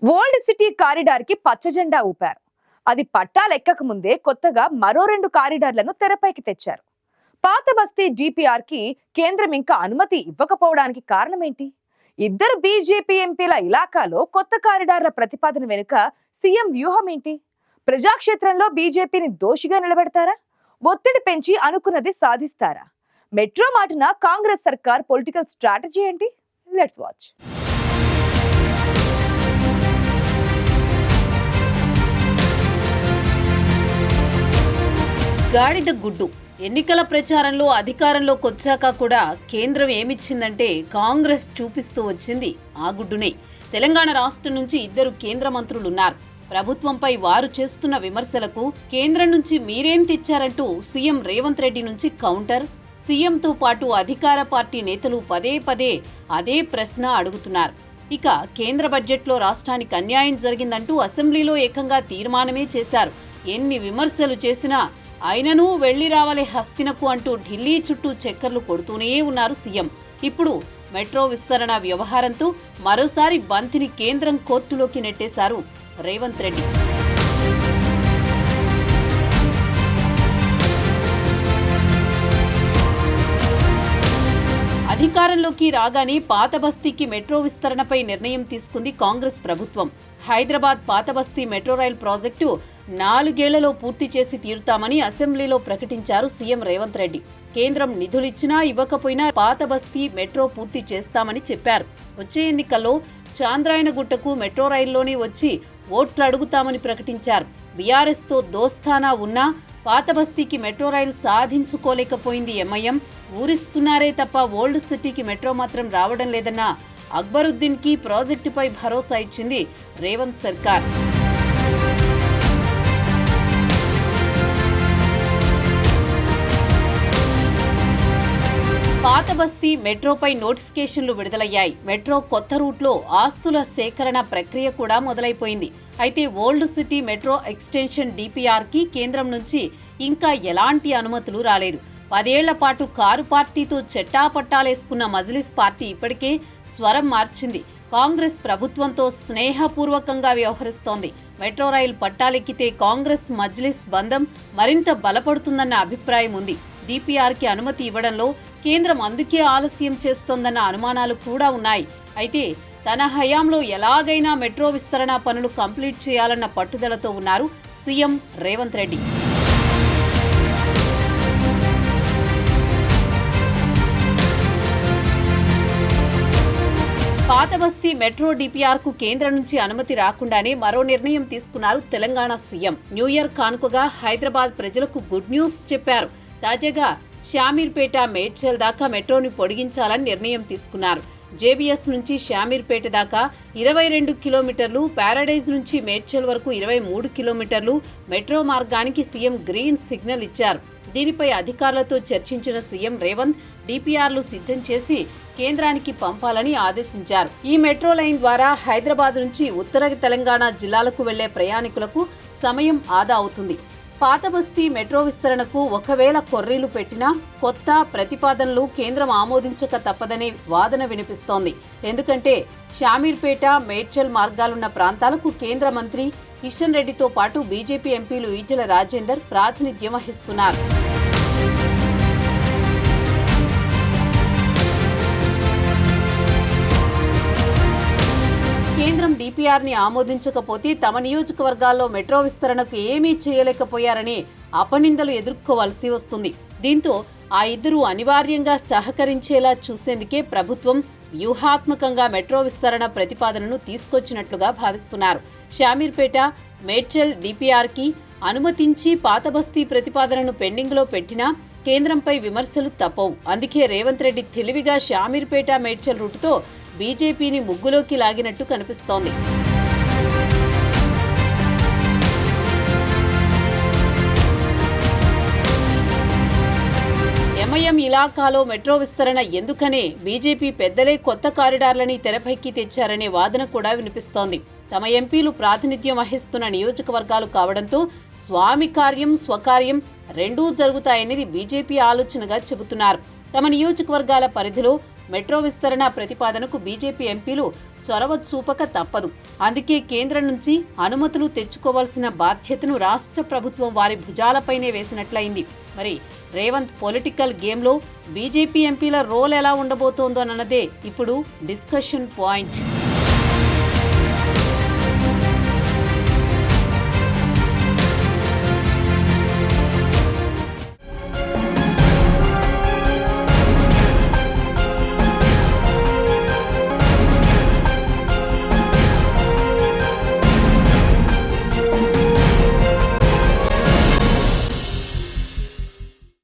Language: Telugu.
ఓల్డ్ సిటీ కారిడార్ కి పచ్చజెండా ఊపారు. అది పట్టాలెక్కక ముందే కొత్తగా మరో 2 కారిడార్లను తెరపైకి తెచ్చారు. పాత బస్తీ డిపిఆర్ కి కేంద్రం ఇంకా అనుమతి ఇవ్వకపోవడానికి కారణమేంటి? ఇద్దరు బీజేపీ ఎంపీల ఇలాకాలో కొత్త కారిడార్ల ప్రతిపాదన వెనుక సీఎం వ్యూహం ఏంటి? ప్రజాక్షేత్రంలో బీజేపీని దోషిగా నిలబెడతారా? ఒత్తిడి పెంచి అనుకున్నది సాధిస్తారా? మెట్రో మాటున కాంగ్రెస్ సర్కార్ పొలిటికల్ స్ట్రాటజీ ఏంటి? Let's watch. గాడిద గుడ్డు. ఎన్నికల ప్రచారంలో అధికారంలోకి వచ్చాక కూడా కేంద్రం ఏమిచ్చిందంటే కాంగ్రెస్ చూపిస్తూ వచ్చింది ఆ గుడ్డునే. తెలంగాణ రాష్ట్రం నుంచి ఇద్దరు కేంద్ర మంత్రులున్నారు. ప్రభుత్వంపై వారు చేస్తున్న విమర్శలకు కేంద్రం నుంచి మీరేం తెచ్చారంటూ సీఎం రేవంత్ రెడ్డి నుంచి కౌంటర్. సీఎంతో పాటు అధికార పార్టీ నేతలు పదే పదే అదే ప్రశ్న అడుగుతున్నారు. ఇక కేంద్ర బడ్జెట్లో రాష్ట్రానికి అన్యాయం జరిగిందంటూ అసెంబ్లీలో ఏకంగా తీర్మానమే చేశారు. ఎన్ని విమర్శలు చేసినా అయినను వెళ్లి రావాలే హస్తినకు అంటూ ఢిల్లీ చుట్టూ చక్కర్లు కొడుతూనే ఉన్నారు సీఎం. ఇప్పుడు మెట్రో విస్తరణ వ్యవహారంతో మరోసారి బంతిని కేంద్రం కోర్టులోకి నెట్టేశారు రేవంత్ రెడ్డి. అధికారంలోకి రాగానే పాత బస్తీకి మెట్రో విస్తరణపై నిర్ణయం తీసుకుంది కాంగ్రెస్ ప్రభుత్వం. హైదరాబాద్ పాత బస్తీ మెట్రో రైల్ ప్రాజెక్టు 4 ఏళ్లలో పూర్తి చేసి తీరుతామని అసెంబ్లీలో ప్రకటించారు సీఎం రేవంత్ రెడ్డి. కేంద్రం నిధులిచ్చినా ఇవ్వకపోయినా పాత బస్తీ మెట్రో పూర్తి చేస్తామని చెప్పారు. వచ్చే ఎన్నికల్లో చాంద్రాయణగుట్టకు మెట్రో రైల్లోనే వచ్చి ఓట్లు అడుగుతామని ప్రకటించారు. బీఆర్ఎస్తో దోస్తానా ఉన్నా పాత బస్తీకి మెట్రో రైలు సాధించుకోలేకపోయింది ఎంఐఎం. ఊరిస్తున్నారే తప్ప ఓల్డ్ సిటీకి మెట్రో మాత్రం రావడం లేదన్న అక్బరుద్దీన్కి ప్రాజెక్టుపై భరోసా ఇచ్చింది రేవంత్ సర్కార్. పాత బస్తీ మెట్రోపై నోటిఫికేషన్లు విడుదలయ్యాయి. మెట్రో కొత్త రూట్లో ఆస్తుల సేకరణ ప్రక్రియ కూడా మొదలైపోయింది. అయితే ఓల్డ్ సిటీ మెట్రో ఎక్స్టెన్షన్ డిపిఆర్కి కేంద్రం నుంచి ఇంకా ఎలాంటి అనుమతులు రాలేదు. 10 ఏళ్ల పాటు కారు పార్టీతో చెట్టాపట్టాలేసుకున్న మజ్లిస్ పార్టీ ఇప్పటికే స్వరం మార్చింది. కాంగ్రెస్ ప్రభుత్వంతో స్నేహపూర్వకంగా వ్యవహరిస్తోంది. మెట్రో రైలు పట్టాలెక్కితే కాంగ్రెస్ మజ్లిస్ బంధం మరింత బలపడుతుందన్న అభిప్రాయం ఉంది. డిపిఆర్కి అనుమతి ఇవ్వడంలో కేంద్రం అందుకే ఆలస్యం చేస్తోందన్న అనుమానాలు కూడా ఉన్నాయి. అయితే తన హయాంలో ఎలాగైనా మెట్రో విస్తరణ పనులు కంప్లీట్ చేయాలన్న పట్టుదలతో ఉన్నారు సీఎం రేవంత్ రెడ్డి. పాత బస్తీ మెట్రో డిపిఆర్కు కేంద్రం నుంచి అనుమతి రాకుండానే మరో నిర్ణయం తీసుకున్నారు తెలంగాణ సీఎం. న్యూ ఇయర్ కానుకగా హైదరాబాద్ ప్రజలకు గుడ్ న్యూస్ చెప్పారు. తాజాగా షామీర్పేట మేడ్చల్ దాకా మెట్రోని పొడిగించాలని నిర్ణయం తీసుకున్నారు. జేబీఎస్ నుంచి షామీర్పేట దాకా 22 కిలోమీటర్లు, ప్యారడైజ్ నుంచి మేడ్చల్ వరకు 23 కిలోమీటర్లు మెట్రో మార్గానికి సీఎం గ్రీన్ సిగ్నల్ ఇచ్చారు. దీనిపై అధికారులతో చర్చించిన సీఎం రేవంత్ డిపిఆర్లు సిద్ధం చేసి కేంద్రానికి పంపాలని ఆదేశించారు. ఈ మెట్రో లైన్ ద్వారా హైదరాబాద్ నుంచి ఉత్తర తెలంగాణ జిల్లాలకు వెళ్లే ప్రయాణికులకు సమయం ఆదా అవుతుంది. పాత బస్తీ మెట్రో విస్తరణకు ఒకవేళ కొర్రీలు పెట్టినా కొత్త ప్రతిపాదనలు కేంద్రం ఆమోదించక తప్పదనే వాదన వినిపిస్తోంది. ఎందుకంటే షామీర్పేట మేడ్చల్ మార్గాలున్న ప్రాంతాలకు కేంద్ర మంత్రి కిషన్ రెడ్డితో పాటు బీజేపీ ఎంపీలు ఈటెల రాజేందర్ ప్రాతినిధ్యం వహిస్తున్నారు. కేంద్రం డిపిఆర్ని ఆమోదించకపోతే తమ నియోజకవర్గాల్లో మెట్రో విస్తరణకు ఏమీ చేయలేకపోయారని అపనిందలు ఎదుర్కోవాల్సి వస్తుంది. దీంతో ఆ ఇద్దరు అనివార్యంగా సహకరించేలా చూసేందుకే ప్రభుత్వం వ్యూహాత్మకంగా మెట్రో విస్తరణ ప్రతిపాదనను తీసుకొచ్చినట్లుగా భావిస్తున్నారు. షామీర్పేట మేడ్చల్ డిపిఆర్కి అనుమతించి పాత బస్తీ ప్రతిపాదనను పెండింగ్లో పెట్టినా కేంద్రంపై విమర్శలు తప్పవు. అందుకే రేవంత్ రెడ్డి తెలివిగా షామీర్పేట మేడ్చల్ రూటుతో బీజేపీని ముగ్గులోకి లాగినట్టు కనిపిస్తోంది. ఎంఐఎం ఇలాకాలో మెట్రో విస్తరణ ఎందుకనే బీజేపీ పెద్దలే కొత్త కారిడార్లని తెరపైకి తెచ్చారనే వాదన కూడా వినిపిస్తోంది. తమ ఎంపీలు ప్రాతినిధ్యం వహిస్తున్న నియోజకవర్గాలు కావడంతో స్వామి కార్యం స్వకార్యం రెండూ జరుగుతాయనేది బీజేపీ ఆలోచనగా చెబుతున్నారు. తమ నియోజకవర్గాల పరిధిలో మెట్రో విస్తరణ ప్రతిపాదనకు బీజేపీ ఎంపీలు చొరవ చూపక తప్పదు. అందుకే కేంద్రం నుంచి అనుమతులు తెచ్చుకోవాల్సిన బాధ్యతను రాష్ట్ర ప్రభుత్వం వారి భుజాలపైనే వేసినట్లయింది. మరి రేవంత్ పొలిటికల్ గేమ్లో బీజేపీ ఎంపీల రోల్ ఎలా ఉండబోతోందోనన్నదే ఇప్పుడు డిస్కషన్ పాయింట్.